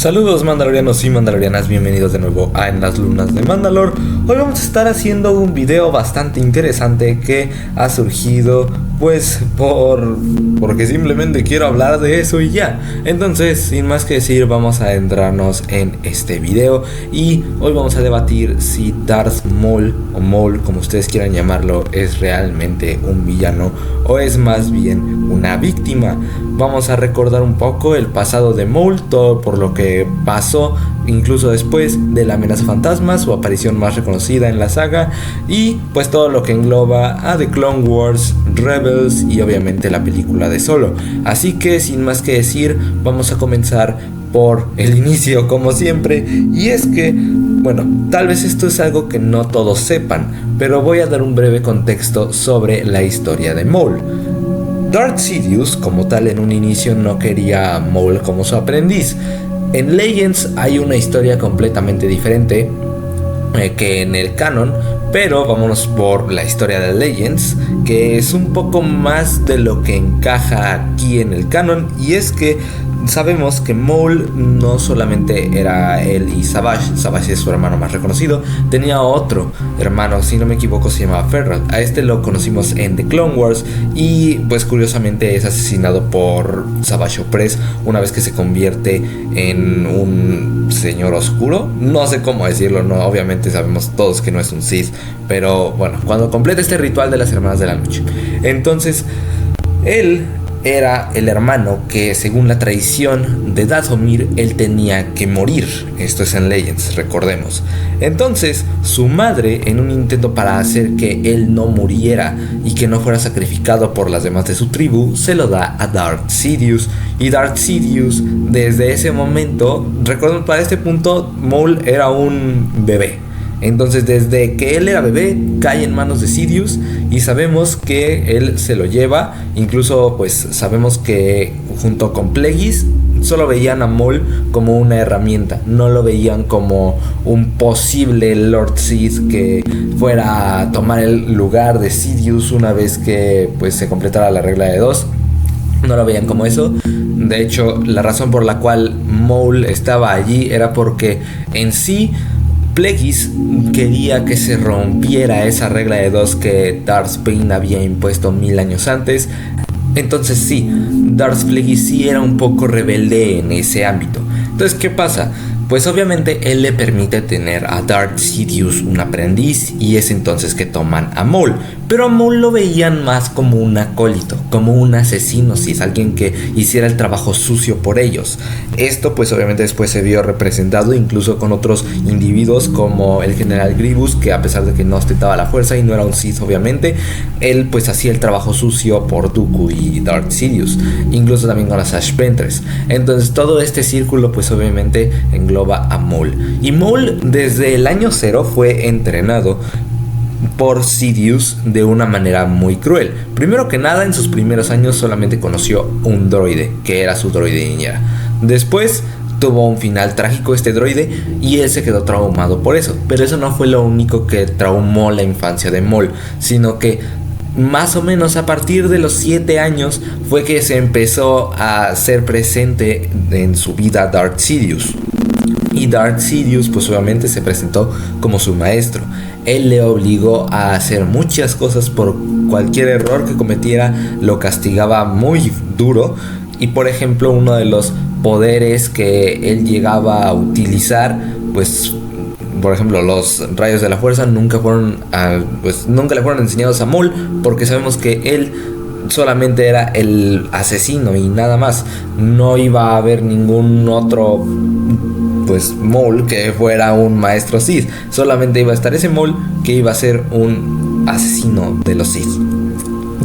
Saludos mandalorianos y mandalorianas, bienvenidos de nuevo a En las Lunas de Mandalor. Hoy vamos a estar haciendo un video bastante interesante que ha surgido pues porque simplemente quiero hablar de eso y ya. Entonces, sin más que decir, vamos a adentrarnos en este video y hoy vamos a debatir si Darth Maul o Maul, como ustedes quieran llamarlo, es realmente un villano o es más bien una víctima. Vamos a recordar un poco el pasado de Maul, todo por lo que pasó incluso después de la amenaza fantasma, su aparición más reconocida en la saga, y pues todo lo que engloba a The Clone Wars, Rebels y obviamente la película de Solo. Así que sin más que decir, vamos a comenzar por el inicio como siempre, y es que, bueno, tal vez esto es algo que no todos sepan, pero voy a dar un breve contexto sobre la historia de Maul. Darth Sidious, como tal, en un inicio no quería a Maul como su aprendiz. En Legends hay una historia completamente diferente que en el canon, pero vámonos por la historia de Legends, que es un poco más de lo que encaja aquí en el canon, y es que sabemos que Maul no solamente era él y Savage es su hermano más reconocido, tenía otro hermano, si no me equivoco se llamaba Ferrell. A este lo conocimos en The Clone Wars y pues curiosamente es asesinado por Savage Opress una vez que se convierte en un señor oscuro. No sé cómo decirlo, no, obviamente sabemos todos que no es un Sith, pero bueno, cuando completa este ritual de las hermanas de la noche. Entonces, él era el hermano que, según la tradición de Dathomir, él tenía que morir. Esto es en Legends, recordemos. Entonces, su madre, en un intento para hacer que él no muriera y que no fuera sacrificado por las demás de su tribu, se lo da a Darth Sidious. Y Darth Sidious, desde ese momento, recuerden, para este punto, Maul era un bebé. Entonces, desde que él era bebé, cae en manos de Sidious y sabemos que él se lo lleva. Incluso, pues, sabemos que junto con Plagueis solo veían a Maul como una herramienta. No lo veían como un posible Lord Sith que fuera a tomar el lugar de Sidious una vez que, pues, se completara la regla de 2. No lo veían como eso. De hecho, la razón por la cual Maul estaba allí era porque en sí Plagueis quería que se rompiera esa regla de 2 que Darth Bane había impuesto 1000 años antes. Entonces sí, Darth Plagueis sí era un poco rebelde en ese ámbito. Entonces, ¿qué pasa? Pues obviamente él le permite tener a Darth Sidious un aprendiz, y es entonces que toman a Maul. Pero a Maul lo veían más como un acólito, como un asesino, si es alguien que hiciera el trabajo sucio por ellos. Esto pues obviamente después se vio representado incluso con otros individuos como el general Grievous, que a pesar de que no ostentaba la fuerza y no era un Sith obviamente, él pues hacía el trabajo sucio por Dooku y Darth Sidious, incluso también con las Ash Ventress. Entonces todo este círculo pues obviamente engloba a Maul. Y Maul desde el año 0 fue entrenado por Sidious de una manera muy cruel. Primero que nada, en sus primeros años solamente conoció un droide, que era su droide niñera. Después tuvo un final trágico este droide y él se quedó traumado por eso. Pero eso no fue lo único que traumó la infancia de Maul, sino que más o menos a partir de los 7 años fue que se empezó a hacer presente en su vida Darth Sidious. Y Darth Sidious pues obviamente se presentó como su maestro. Él le obligó a hacer muchas cosas. Por cualquier error que cometiera lo castigaba muy duro. Y por ejemplo, uno de los poderes que él llegaba a utilizar, pues por ejemplo los rayos de la fuerza, nunca le fueron enseñados a Maul, porque sabemos que él solamente era el asesino y nada más. No iba a haber ningún otro pues Maul que fuera un maestro Sith. Solamente iba a estar ese Maul que iba a ser un asesino de los Sith.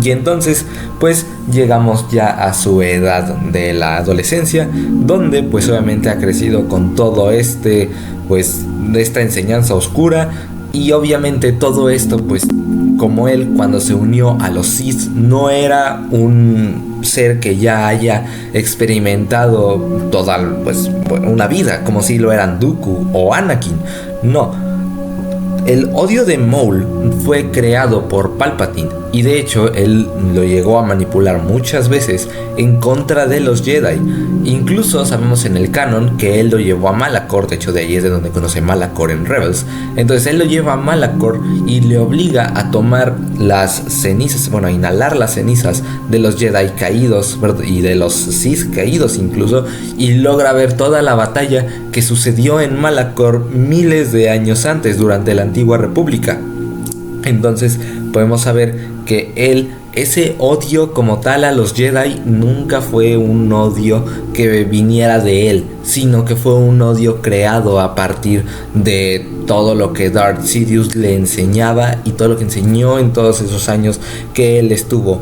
Y entonces pues llegamos ya a su edad de la adolescencia, donde pues obviamente ha crecido con todo de esta enseñanza oscura. Y obviamente todo esto pues como él cuando se unió a los Sith no era un ser que ya haya experimentado toda una vida como si lo eran Dooku o Anakin. No, el odio de Maul fue creado por Palpatine y de hecho él lo llegó a manipular muchas veces en contra de los Jedi. Incluso sabemos en el canon que él lo llevó a Malachor, de hecho de ahí es de donde conoce Malachor en Rebels. Entonces él lo lleva a Malachor y le obliga a tomar las cenizas, bueno, a inhalar las cenizas de los Jedi caídos y de los Sith caídos incluso, y logra ver toda la batalla que sucedió en Malachor miles de años antes, durante la Antigua República. Entonces podemos saber que él, ese odio como tal a los Jedi, nunca fue un odio que viniera de él, sino que fue un odio creado a partir de todo lo que Darth Sidious le enseñaba y todo lo que enseñó en todos esos años que él estuvo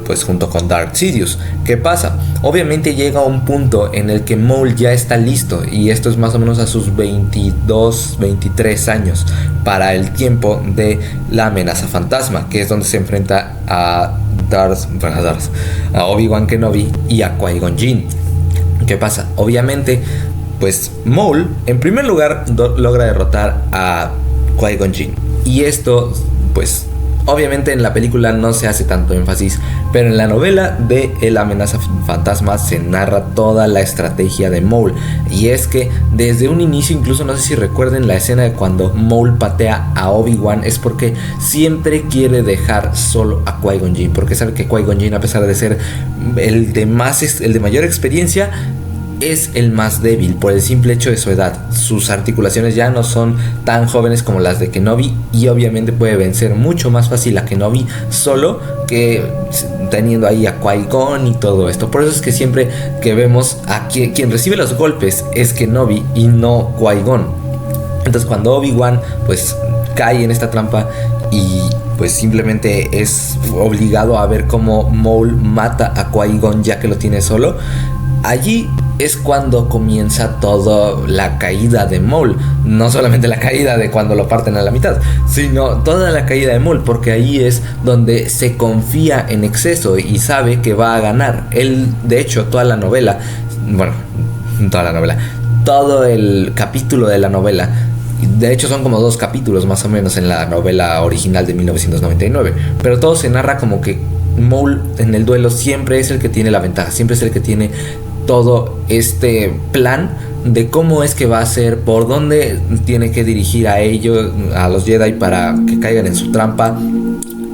pues junto con Darth Sidious. ¿Qué pasa? Obviamente llega un punto en el que Maul ya está listo, y esto es más o menos a sus 22, 23 años, para el tiempo de la amenaza fantasma, que es donde se enfrenta a Obi-Wan Kenobi y a Qui-Gon Jinn. ¿Qué pasa? Obviamente, pues Maul, en primer lugar, logra derrotar a Qui-Gon Jinn, y esto, pues obviamente en la película no se hace tanto énfasis, pero en la novela de La amenaza fantasma se narra toda la estrategia de Maul. Y es que desde un inicio, incluso no sé si recuerden la escena de cuando Maul patea a Obi-Wan, es porque siempre quiere dejar solo a Qui-Gon Jinn, porque sabe que Qui-Gon Jinn, a pesar de ser el de mayor experiencia, es el más débil por el simple hecho de su edad. Sus articulaciones ya no son tan jóvenes como las de Kenobi, y obviamente puede vencer mucho más fácil a Kenobi solo que teniendo ahí a Qui-Gon y todo esto. Por eso es que siempre que vemos a quien recibe los golpes es Kenobi y no Qui-Gon. Entonces cuando Obi-Wan pues cae en esta trampa y pues simplemente es obligado a ver cómo Maul mata a Qui-Gon ya que lo tiene solo, allí es cuando comienza toda la caída de Maul. No solamente la caída de cuando lo parten a la mitad, sino toda la caída de Maul, porque ahí es donde se confía en exceso y sabe que va a ganar. Él, de hecho, todo el capítulo de la novela, de hecho son como 2 capítulos más o menos en la novela original de 1999, pero todo se narra como que Maul en el duelo siempre es el que tiene la ventaja, siempre es el que tiene todo este plan de cómo es que va a ser, por dónde tiene que dirigir a ellos, a los Jedi, para que caigan en su trampa.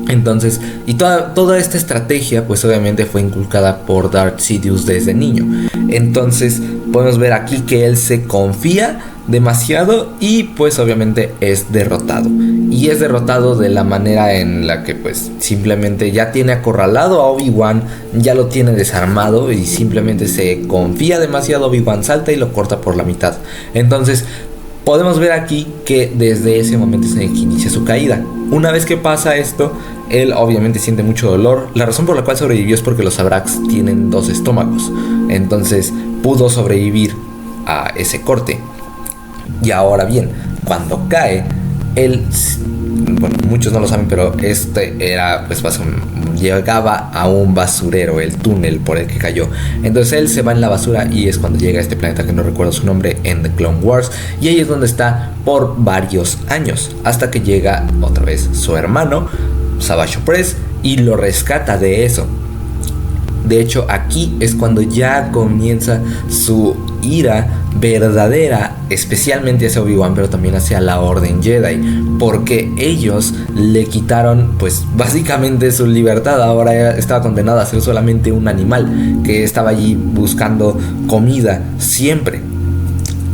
Entonces, y toda esta estrategia pues obviamente fue inculcada por Darth Sidious desde niño. Entonces podemos ver aquí que él se confía demasiado y pues obviamente es derrotado. Y es derrotado de la manera en la que pues simplemente ya tiene acorralado a Obi-Wan, ya lo tiene desarmado y simplemente se confía demasiado. Obi-Wan salta y lo corta por la mitad. Entonces podemos ver aquí que desde ese momento es en el que inicia su caída. Una vez que pasa esto, él obviamente siente mucho dolor. La razón por la cual sobrevivió es porque los Abrax tienen 2 estómagos. Entonces pudo sobrevivir a ese corte. Y ahora bien, cuando cae, él, bueno, muchos no lo saben, pero era, pues llegaba a un basurero, el túnel por el que cayó. Entonces él se va en la basura y es cuando llega a este planeta que no recuerdo su nombre en The Clone Wars, y ahí es donde está por varios años, hasta que llega otra vez su hermano Savage Opress y lo rescata de eso. De hecho, aquí es cuando ya comienza su ira verdadera, especialmente hacia Obi-Wan, pero también hacia la Orden Jedi, porque ellos le quitaron pues básicamente su libertad. Ahora estaba condenado a ser solamente un animal que estaba allí buscando comida siempre.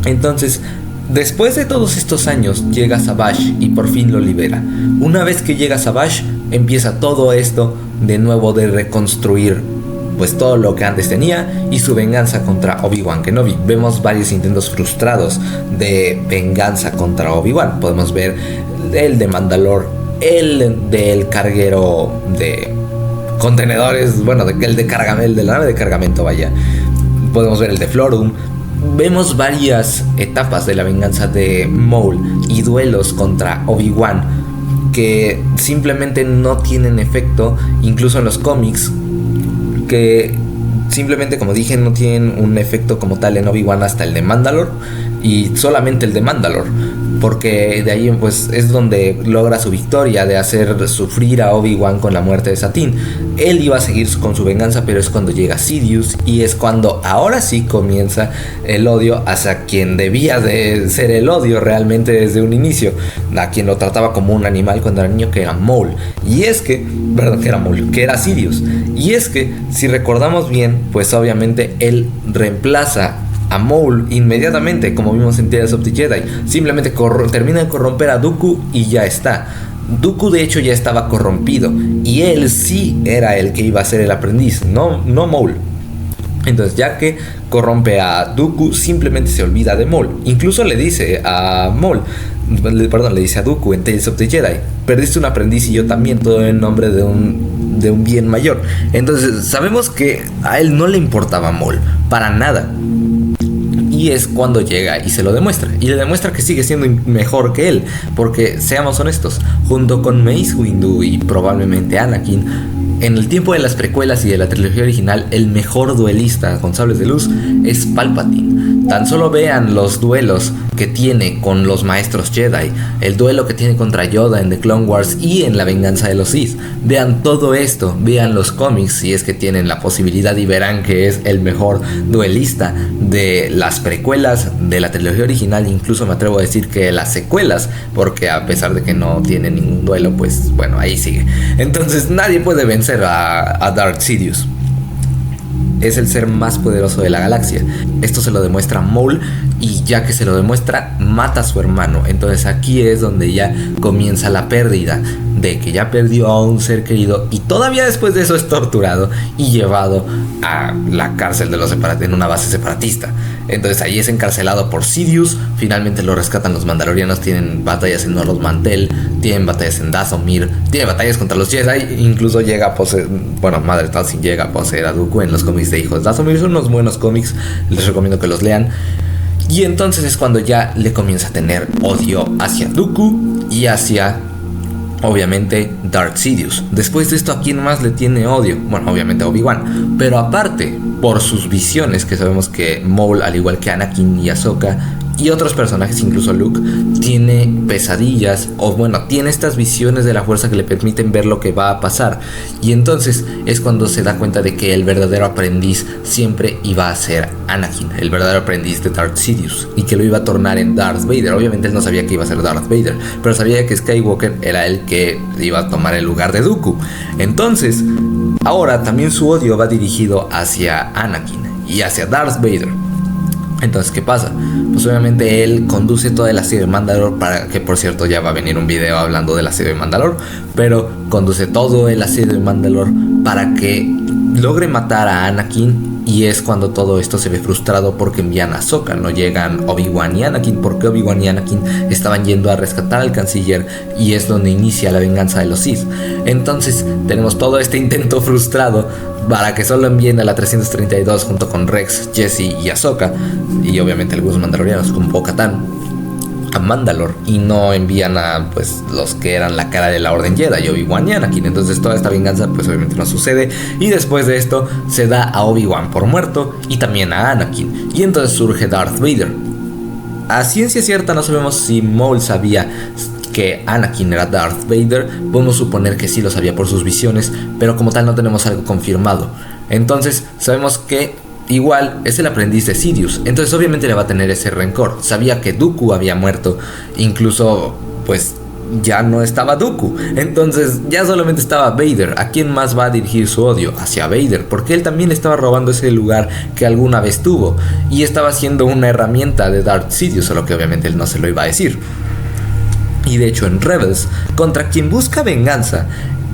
Entonces, después de todos estos años, llega Savage y por fin lo libera. Una vez que llega Savage, empieza todo esto de nuevo de reconstruir pues todo lo que antes tenía y su venganza contra Obi-Wan Kenobi. Vemos varios intentos frustrados de venganza contra Obi-Wan. Podemos ver el de Mandalore, el del carguero de contenedores, bueno, el de cargamento, de la nave de cargamento, vaya. Podemos ver el de Florum. Vemos varias etapas de la venganza de Maul y duelos contra Obi-Wan que simplemente no tienen efecto, incluso en los cómics, que simplemente, como dije, no tienen un efecto como tal en Obi-Wan hasta el de Mandalore, y solamente el de Mandalore. porque de ahí pues es donde logra su victoria de hacer sufrir a Obi-Wan con la muerte de Satine. Él iba a seguir con su venganza, pero es cuando llega Sidious y es cuando ahora sí comienza el odio hacia quien debía de ser el odio realmente desde un inicio, a quien lo trataba como un animal cuando era niño, que era Maul. Y es que, perdón, que era Maul, que era Sidious. Y es que, si recordamos bien, pues obviamente él reemplaza a Maul inmediatamente, como vimos en Tales of the Jedi. Simplemente termina de corromper a Dooku y ya está. Dooku de hecho ya estaba corrompido y él sí era el que iba a ser el aprendiz, no Maul. Entonces, ya que corrompe a Dooku, simplemente se olvida de Maul. Incluso le dice a le dice a Dooku en Tales of the Jedi: perdiste un aprendiz y yo también, todo en nombre de un bien mayor. Entonces sabemos que a él no le importaba Maul, para nada. Y es cuando llega y se lo demuestra. Y le demuestra que sigue siendo mejor que él. Porque, seamos honestos, junto con Mace Windu y probablemente Anakin, en el tiempo de las precuelas y de la trilogía original, el mejor duelista con sables de luz es Palpatine. Tan solo vean los duelos que tiene con los maestros Jedi, el duelo que tiene contra Yoda en The Clone Wars y en La Venganza de los Sith. Vean todo esto, vean los cómics si es que tienen la posibilidad y verán que es el mejor duelista de las precuelas, de la trilogía original, incluso me atrevo a decir que de las secuelas, porque a pesar de que no tiene ningún duelo, pues bueno, ahí sigue. Entonces nadie puede vencer a Darth Sidious. Es el ser más poderoso de la galaxia. Esto se lo demuestra Maul, y ya que se lo demuestra, mata a su hermano. Entonces aquí es donde ya comienza la pérdida, de que ya perdió a un ser querido y todavía después de eso es torturado y llevado a la cárcel de los separatistas, en una base separatista. Entonces ahí es encarcelado por Sidious. Finalmente lo rescatan los mandalorianos. Tienen batallas en Oloth Mantel, tienen batallas en Dathomir, tienen batallas contra los Jedi. Incluso llega a poseer, bueno, Madre Talzin llega a poseer a Dooku en los cómics de Hijos de Dathomir. Son unos buenos cómics, les recomiendo que los lean. Y entonces es cuando ya le comienza a tener odio hacia Dooku y hacia, obviamente, Darth Sidious. Después de esto, ¿a quién más le tiene odio? Bueno, obviamente a Obi-Wan, pero aparte por sus visiones, que sabemos que Maul, al igual que Anakin y Ahsoka y otros personajes, incluso Luke, tiene pesadillas, o bueno, tiene estas visiones de la fuerza que le permiten ver lo que va a pasar. Y entonces es cuando se da cuenta de que el verdadero aprendiz siempre iba a ser Anakin, el verdadero aprendiz de Darth Sidious, y que lo iba a tornar en Darth Vader. Obviamente él no sabía que iba a ser Darth Vader, pero sabía que Skywalker era el que iba a tomar el lugar de Dooku. Entonces ahora también su odio va dirigido hacia Anakin y hacia Darth Vader. Entonces, ¿qué pasa? Pues obviamente él conduce toda el asedio de Mandalore, para que, por cierto, ya va a venir un video hablando del asedio de Mandalore, pero conduce todo el asedio de Mandalore para que logre matar a Anakin. Y es cuando todo esto se ve frustrado porque envían a Ahsoka, no llegan Obi-Wan y Anakin, porque Obi-Wan y Anakin estaban yendo a rescatar al canciller, y es donde inicia la venganza de los Sith. Entonces tenemos todo este intento frustrado para que solo envíen a la 332 junto con Rex, Jesse y Ahsoka, y obviamente algunos mandalorianos como Bo-Katan, a Mandalore, y no envían a pues los que eran la cara de la Orden Jedi, Obi-Wan y Anakin. Entonces toda esta venganza pues obviamente no sucede, y después de esto se da a Obi-Wan por muerto y también a Anakin, y entonces surge Darth Vader. A ciencia cierta no sabemos si Maul sabía que Anakin era Darth Vader. Podemos suponer que sí lo sabía por sus visiones, pero como tal no tenemos algo confirmado. Entonces sabemos que igual es el aprendiz de Sidious, entonces obviamente le va a tener ese rencor. Sabía que Dooku había muerto, incluso pues ya no estaba Dooku, entonces ya solamente estaba Vader. ¿A quién más va a dirigir su odio? Hacia Vader, porque él también estaba robando ese lugar que alguna vez tuvo, y estaba siendo una herramienta de Darth Sidious, solo que obviamente él no se lo iba a decir. Y de hecho en Rebels, contra quien busca venganza,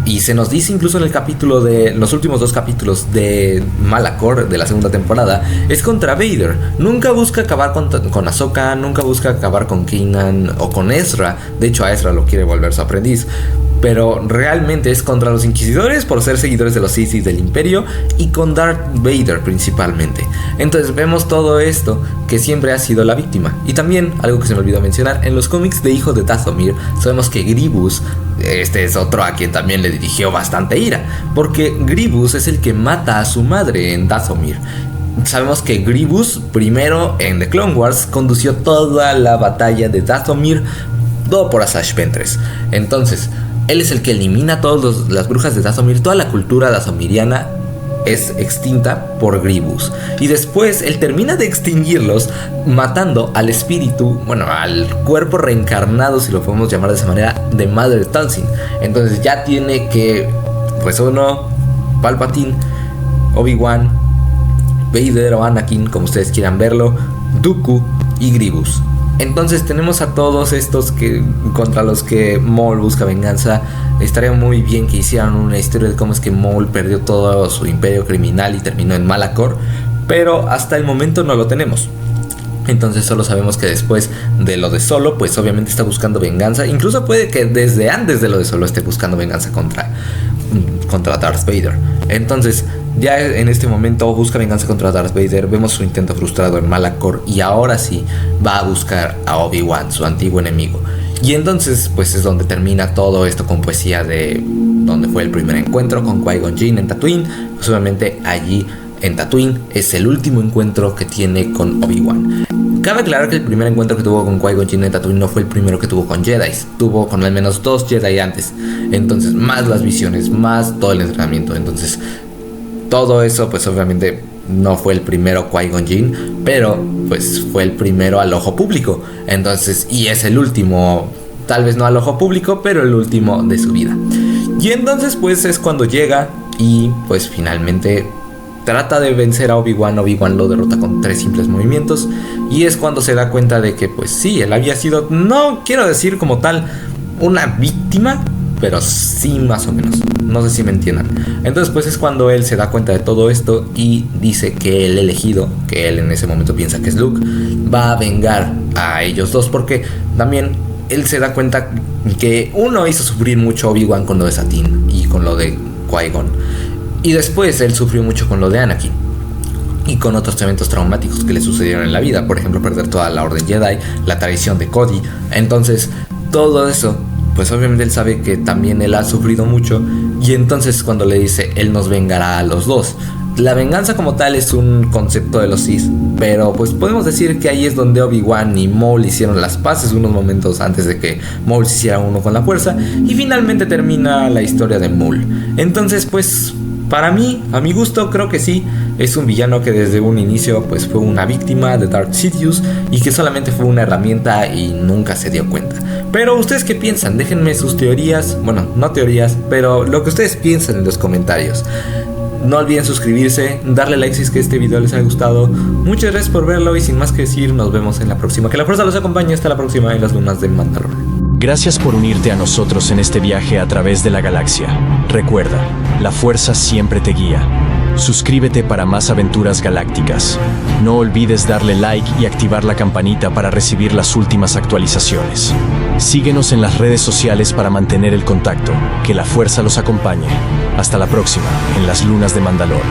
y se nos dice incluso en el capítulo de los últimos 2 capítulos de Malachor de la segunda temporada, es contra Vader. Nunca busca acabar con Ahsoka, nunca busca acabar con Kanan o con Ezra. De hecho a Ezra lo quiere volver su aprendiz, pero realmente es contra los Inquisidores por ser seguidores de los Sith y del Imperio, y con Darth Vader principalmente. Entonces vemos todo esto, que siempre ha sido la víctima. Y también, algo que se me olvidó mencionar, en los cómics de Hijos de Dathomir sabemos que Grievous, este es otro a quien también le dirigió bastante ira, porque Grievous es el que mata a su madre en Dathomir. sabemos que Grievous, primero en The Clone Wars, condució toda la batalla de Dathomir, todo por Asajj Ventress. Entonces, él es el que elimina todas las brujas de Dathomir. Toda la cultura dathomiriana es extinta por Grievous. Y después él termina de extinguirlos matando al espíritu, bueno, al cuerpo reencarnado, si lo podemos llamar de esa manera, de Mother Talzin. Entonces ya tiene que, pues uno, Palpatine, Obi-Wan, Vader o Anakin, como ustedes quieran verlo, Dooku y Grievous. Entonces tenemos a todos estos que contra los que Maul busca venganza. Estaría muy bien que hicieran una historia de cómo es que Maul perdió todo su imperio criminal y terminó en Malachor, pero hasta el momento no lo tenemos. Entonces solo sabemos que después de lo de Solo, pues obviamente está buscando venganza. Incluso puede que desde antes de lo de Solo esté buscando venganza contra Darth Vader. Entonces ya en este momento busca venganza contra Darth Vader. Vemos su intento frustrado en Malachor y ahora sí va a buscar a Obi-Wan, su antiguo enemigo. Y entonces pues es donde termina todo esto con poesía de donde fue el primer encuentro con Qui-Gon Jinn en Tatooine. Pues obviamente allí en Tatooine es el último encuentro que tiene con Obi-Wan. Cabe aclarar que el primer encuentro que tuvo con Qui-Gon Jinn en Tatooine no fue el primero que tuvo con Jedi. Tuvo con al menos 2 Jedi antes. Entonces más las visiones, más todo el entrenamiento. Entonces todo eso pues obviamente no fue el primero Qui-Gon Jinn, pero pues fue el primero al ojo público. Entonces, y es el último, tal vez no al ojo público, pero el último de su vida. Y entonces pues es cuando llega y pues finalmente trata de vencer a Obi-Wan. Obi-Wan lo derrota con 3 simples movimientos. Y es cuando se da cuenta de que pues sí, él había sido, no quiero decir como tal una víctima, pero sí más o menos. No sé si me entiendan. Entonces pues es cuando él se da cuenta de todo esto y dice que el elegido, que él en ese momento piensa que es Luke, va a vengar a ellos dos, porque también él se da cuenta que uno hizo sufrir mucho a Obi-Wan con lo de Satine y con lo de Qui-Gon, y después él sufrió mucho con lo de Anakin y con otros eventos traumáticos que le sucedieron en la vida. Por ejemplo, perder toda la Orden Jedi, la traición de Cody. Entonces todo eso pues obviamente él sabe que también él ha sufrido mucho. Y entonces cuando le dice, él nos vengará a los dos. La venganza como tal es un concepto de los Sith, pero pues podemos decir que ahí es donde Obi-Wan y Maul hicieron las paces unos momentos antes de que Maul se hiciera uno con la fuerza. Y finalmente termina la historia de Maul. Entonces pues para mí, a mi gusto, creo que sí, es un villano que desde un inicio pues fue una víctima de Darth Sidious y que solamente fue una herramienta y nunca se dio cuenta. Pero ¿ustedes qué piensan? Déjenme sus teorías, bueno, no teorías, pero lo que ustedes piensan en los comentarios. No olviden suscribirse, darle like si es que este video les ha gustado. Muchas gracias por verlo y sin más que decir, nos vemos en la próxima. Que la fuerza los acompañe hasta la próxima en las lunas de Mandalore. Gracias por unirte a nosotros en este viaje a través de la galaxia. Recuerda, la fuerza siempre te guía. Suscríbete para más aventuras galácticas. No olvides darle like y activar la campanita para recibir las últimas actualizaciones. Síguenos en las redes sociales para mantener el contacto. Que la fuerza los acompañe. Hasta la próxima, en las lunas de Mandalore.